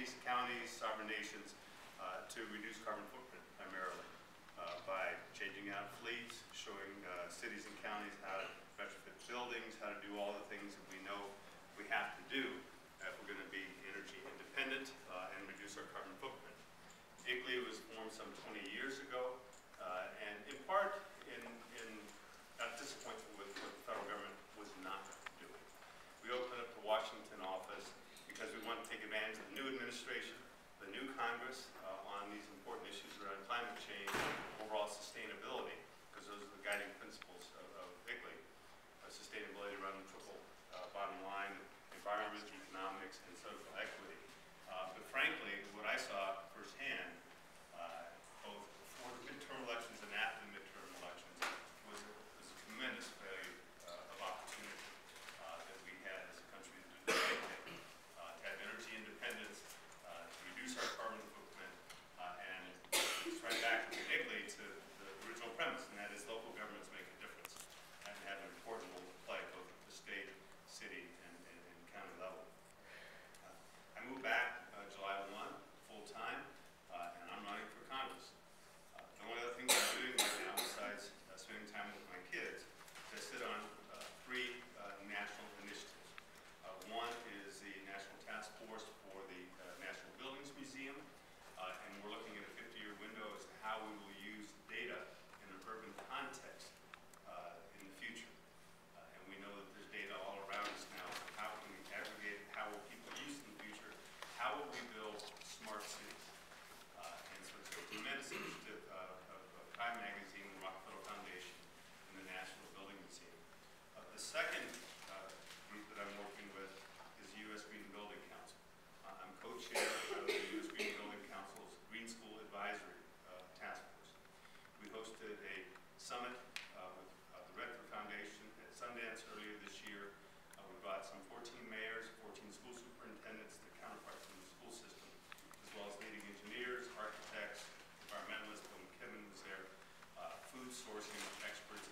cities, counties, sovereign nations to reduce carbon footprint primarily by changing out fleets, showing cities and counties how to retrofit buildings, how to do all the things that we know we have to do if we're going to be energy independent and reduce our carbon footprint. ICLEI was formed some 20 years ago, and in part in disappointment with what the federal government was not doing. We opened up the Washington office because we want to take advantage of the new administration, the new Congress on these important issues around climate change, overall sustainability, because those are the guiding principles of ICLEI, sustainability around the triple bottom line, environment, economics, and social equity. But frankly, what I saw firsthand, both before the midterm elections and after the midterm elections, was a tremendous failure of opportunity that we had as a country to do the right thing, to have energy independence, to reduce our carbon footprint, and it's right back to ICLEI to the original premise, and that is local governments make a difference and have an important role to play both at the state, city, and county level. I moved back July 1, full-time, and I'm running for Congress. And one of the things I'm doing right now, besides spending time with my kids, is I sit on three national initiatives. One is the National Task Force for the National Buildings Museum, and we're looking at a 50-year window as to how we will use data in an urban context in the future. And we know that there's data all around us now. How can we aggregate it? How will people use it in the future? How will we build smart cities? And so it's a tremendous initiative of Time Magazine, the Rockefeller Foundation, and the National Building Museum. The second group that I'm working with is the U.S. Green Building Council. I'm co-chair of the U.S. Green Building Council's Green School Advisory Task Force. We hosted a summit with the Redford Foundation at Sundance earlier this year. We brought some 14 mayors, 14 school superintendents, their counterparts in the school system, as well as leading engineers, architects, environmentalists. Bill McKibben was there, food sourcing experts,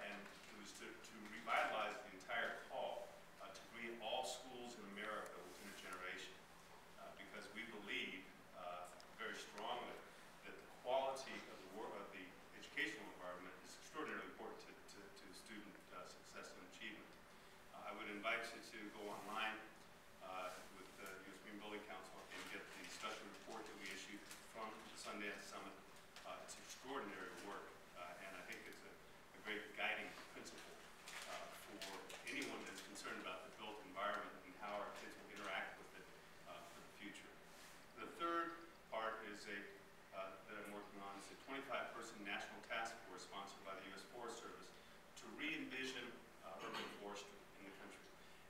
and it was to revitalize the entire call to create all schools in America within a generation, because we believe very strongly that the quality of the educational environment is extraordinarily important to student success and achievement. I would invite you to go online with the U.S. Green Building Council and get the special report that we issued from the Sundance Summit. It's extraordinary work, and I think it's a great guiding principle for anyone that's concerned about the built environment and how our kids will interact with it for the future. The third part is that I'm working on is a 25-person national task force sponsored by the U.S. Forest Service to re-envision urban forestry in the country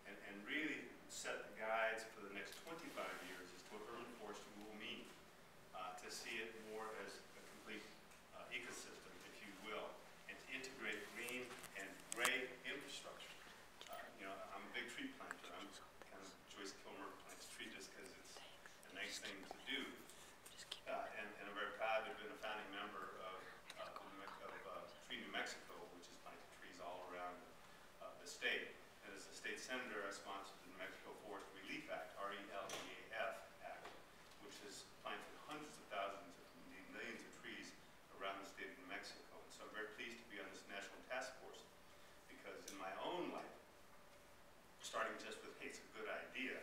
and really set the guides for the next 25 years as to what urban forestry will mean, to see it more as a complete ecosystem, if you will, and to integrate green and gray infrastructure. I'm a big tree planter. I'm kind of Joyce Kilmer plants tree just because it's a nice thing to do. And I'm very proud to have been a founding member of Tree New Mexico, which is planting trees all around the state. And as a state senator, I sponsored the New Mexico Forest Relief Act, RELEAF Act, which has planted hundreds of thousands, indeed millions of trees around the state of New Mexico. And so I'm very pleased to be on this national task force, because in my own life, starting just with, hey, it's a good idea,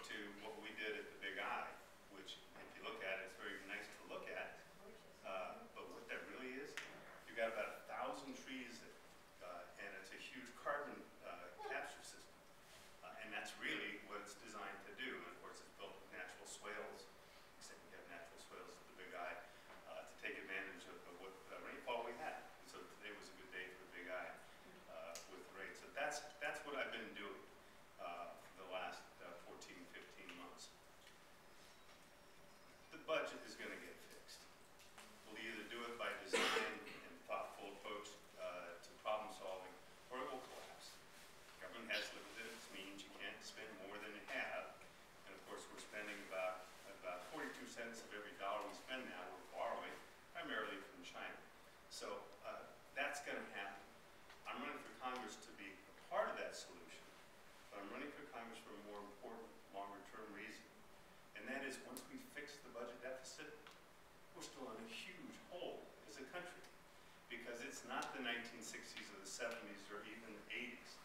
to what we did at the Big I, which, if you look at it, it's very nice to look at, but what that really is, you've got about 1,000 trees, and it's a huge carbon capture system, and that's really what it's designed to do. And of course, it's built with natural swales, except we have natural swales at the Big I, to take advantage of what rainfall we had. And so today was a good day for the Big I with the rain. So that's what I've been doing for the last 14, 15 months. The budget is going to get fixed. We'll either do it by design and thoughtful approach to problem solving, or it will collapse. Government has limited means. You can't spend more than you have. And of course, we're spending about 42 cents of every dollar we spend now. We're borrowing primarily from China. So that's going to happen. I'm running for Congress to be a part of that solution, but I'm running for Congress for a more important, longer-term reason. And that it's not the 1960s or the 70s or even the 80s.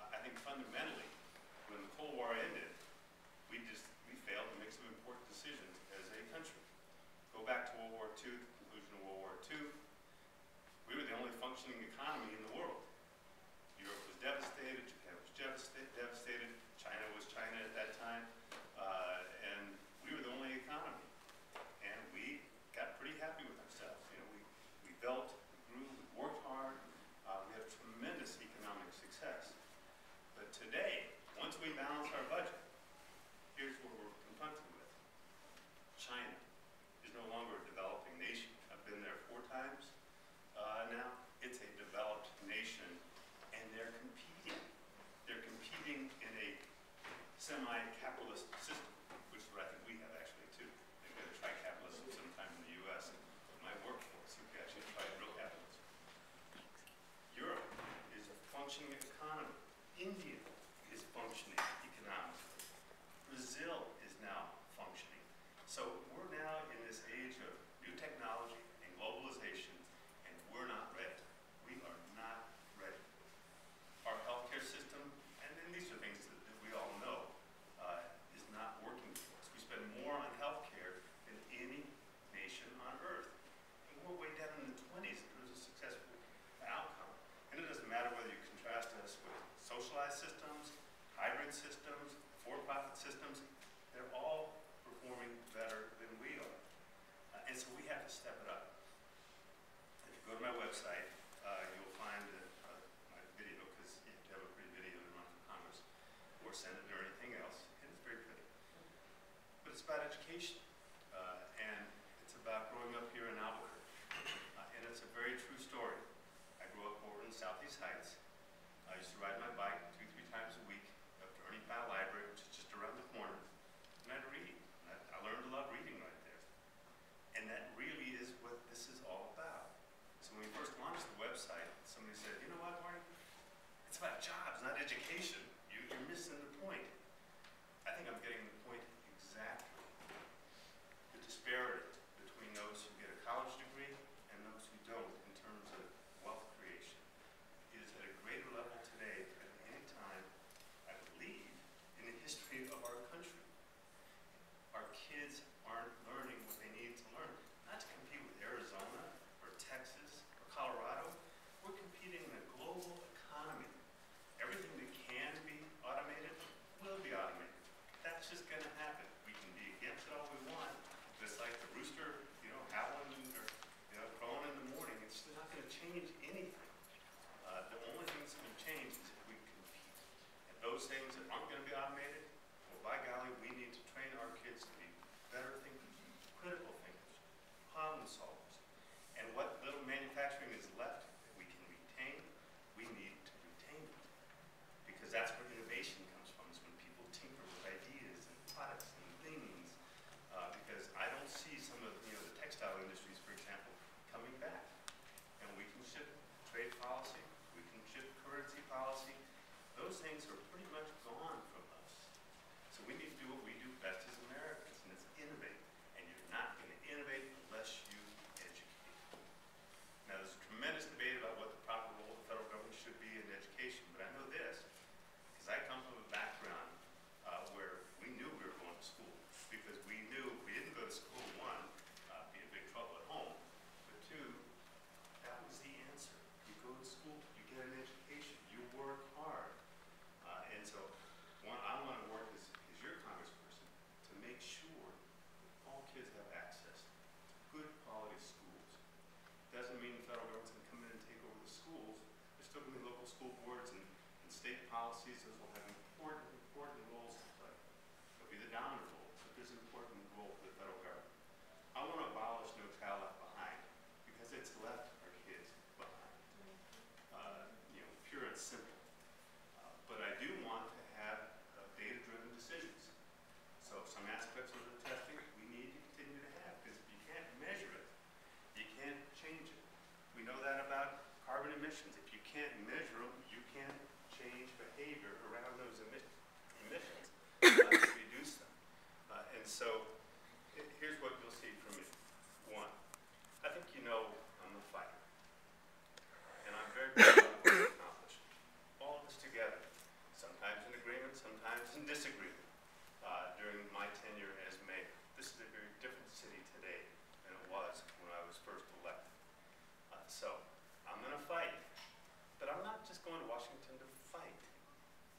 I think fundamentally, when the Cold War ended, we failed to make some important decisions as a country. Go back to World War II, the conclusion of World War II, we were the only functioning economy in the world. Europe was devastated, Japan was devastated, China was China at that time, and we were the only economy. And we got pretty happy with ourselves. You know, we built, we grew, we worked hard, we had tremendous economic success. But today, once we balance our budget, here's what we're confronted with. China is no longer a developing nation. I've been there 4 times now. It's a developed nation, and they're competing. They're competing in a semi-capitalist system, which is what I think we have actually too. They've got to try capitalism sometime in the U.S. My workforce, we actually try real capitalism. Europe is a functioning economy. India is functioning economically. Brazil is now functioning. So we're now in this age of new technology and globalization, and we're not ready. We are not ready. Our healthcare system, and these are things that we all know, is not working for us. We spend more on healthcare than any nation on earth. And we're way down in the 20s if it was a successful outcome. And it doesn't matter whether you contrast us with socialized systems, hybrid systems, for-profit systems, they're all performing better than we are. And so we have to step it up. If you go to my website, you'll find my video, because you have to have a pretty video to run for Congress, or Senate, or anything else, and it's very pretty. But it's about education, and it's about growing up here in Albuquerque. And it's a very true story. I grew up over in Southeast Heights. I used to ride my bike 2-3 times a week up to Ernie Powell Library, which is just around the corner, and I'd read. I learned to love reading right there. And that really is what this is all about. So when we first launched the website, somebody said, you know what, Marty? It's about jobs, not education. You're missing the point. I think I'm getting the point exactly. The disparity between those who get a college degree and those who don't in terms of wealth creation is at a greater level today than at any time, I believe, in the history of our country. Our kids aren't learning what they need to learn. Not to compete with Arizona or Texas or Colorado. We're competing in a global economy. Everything that can be automated will be automated. That's just going to happen. We can be against it all we want. Just like the rooster, howling or crowing in the morning, it's not going to change anything. The only thing that's going to change is if we compete. And those things that aren't going to be automated, well, by golly, we need to train our kids to be better thinkers, critical thinkers, problem solvers. And what little manufacturing is left that we can retain, we need to retain it. Because that's where innovation comes from, is when people tinker with ideas and products and things. Because I don't see some of the textile industries, for example, coming back. And we can shift trade policy, we can shift currency policy. Those things are pretty much gone from us. So we need to do what we do best as Americans, and it's innovate. And you're not going to innovate unless you educate. Now, there's a tremendous debate about what the proper role of the federal government should be in education, but I know this, because I So I'm going to fight. But I'm not just going to Washington to fight.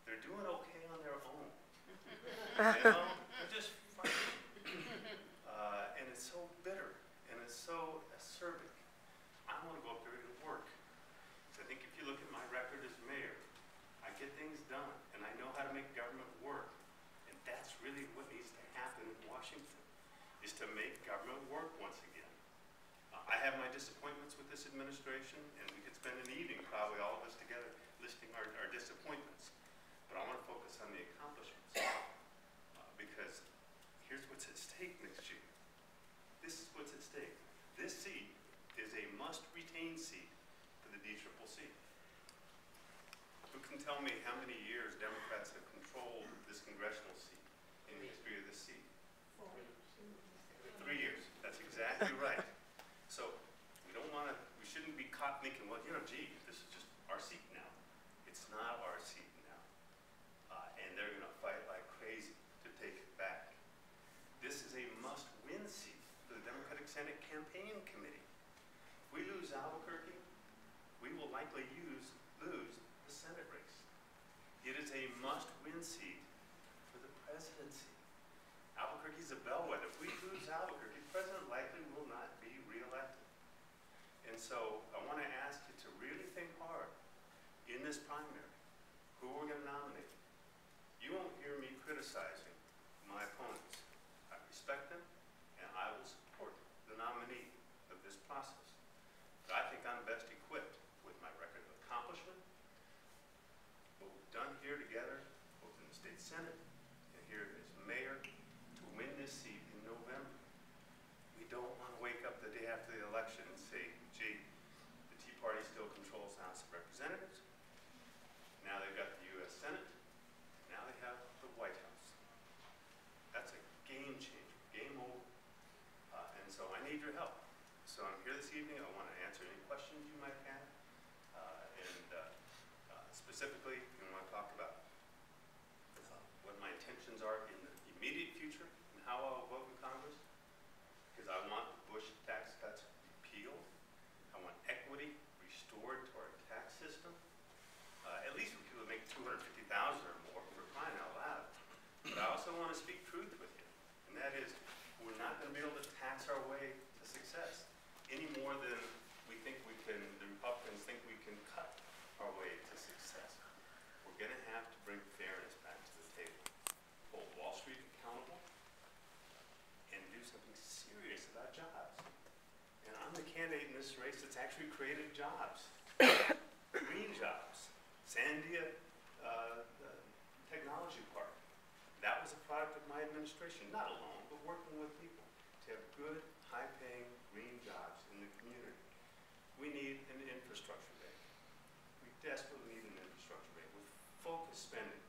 They're doing okay on their own. You know, they're just fighting. And it's so bitter, and it's so acerbic. I want to go up there to work. So I think if you look at my record as mayor, I get things done, and I know how to make government work. And that's really what needs to happen in Washington, is to make government work once again. I have my disappointments with this administration, and we could spend an evening, probably all of us together, listing our disappointments. But I want to focus on the accomplishments, because here's what's at stake next year. This is what's at stake. This seat is a must-retain seat for the DCCC. Who can tell me how many years Democrats have controlled this congressional seat in the history of this seat? 3 years. That's exactly right. So we shouldn't be caught thinking, well, gee, this is just our seat now. It's not our seat now. And they're going to fight like crazy to take it back. This is a must-win seat for the Democratic Senate Campaign Committee. If we lose Albuquerque, we will likely lose the Senate race. It is a must-win seat for the presidency. Albuquerque's a bellwether. If we lose Albuquerque, the president likely will not be reelected. And so I want to ask you to really think hard in this primary who we're going to nominate. You won't hear me criticizing my opponents. I respect them, and I will support the nominee of this process. But I think I'm best equipped with my record of accomplishment, what we've done here together, both in the state Senate and here as mayor, to win this seat in November. We don't want to wake up the day after the election and say, gee, the Tea Party still controls the House of Representatives. Now they've got the U.S. Senate. Now they have the White House. That's a game changer, game over. And so I need your help. So I'm here this evening. I want to answer any questions you might have. Specifically, I want to talk about what my intentions are in the immediate future and how I'll vote in Congress. Because I want the Bush tax cuts repealed. I want equity restored to our tax system. At least for people that make $250,000 or more, for crying out loud. But I also want to speak truth with you, and that is, we're not going to be able to tax our way to success any more than we think we can. The Republicans think we can cut our way to success. We're going to have to bring fairness back to the table, hold Wall Street accountable, and do something serious about jobs. And I'm the candidate in this race that's actually created jobs, green jobs. Sandia Technology Park. That was a product of my administration, not alone, but working with people to have good, high-paying green jobs in the community. We need an infrastructure bank. We desperately need an infrastructure bank with focused spending.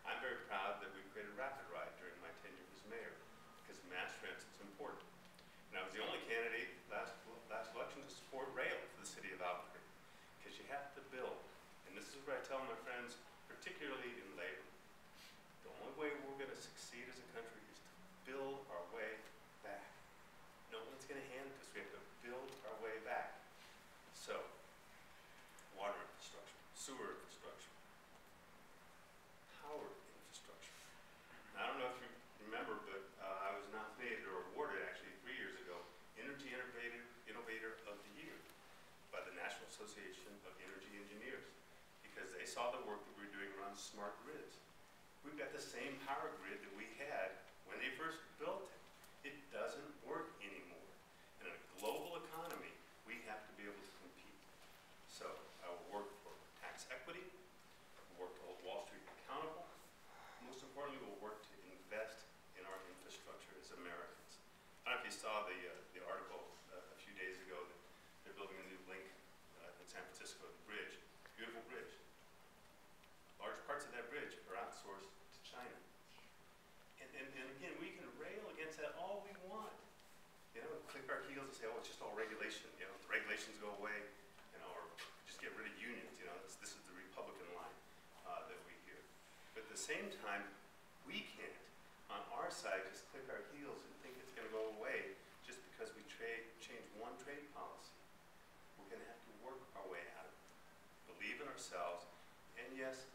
I'm very proud that we created Rapid Ride during my tenure as mayor, because mass transit is important. And I was the only candidate last election to support rail for the city of Albuquerque, because you have to build. And this is what I tell my friends, particularly in labor. The only way we're going to succeed as a country is to build our way back. No one's going to hand it to us. We have to build our way back. So, water infrastructure, sewer infrastructure, power infrastructure. Now, I don't know if you remember, but I was nominated or awarded actually 3 years ago Energy Innovator of the Year by the National Association of Energy Engineers, because they saw the work that we were doing around smart grids. We've got the same power grid that we had when they first built it. It doesn't work anymore. In a global economy, we have to be able to compete. So I will work for tax equity, we'll work to hold Wall Street accountable. Most importantly, we'll work to invest in our infrastructure as Americans. I don't know if you saw the article a few days ago that they're building a new link in San Francisco, the bridge. Beautiful bridge. Large parts of that bridge are outsourced to China. And again, we can rail against that all we want. Click our heels and say, oh, it's just all regulation. The regulations go away, or just get rid of unions. This is the Republican line that we hear. But at the same time, we can't, on our side, just click our heels and think it's going to go away just because we change one trade policy. We're going to have ourselves. And yes,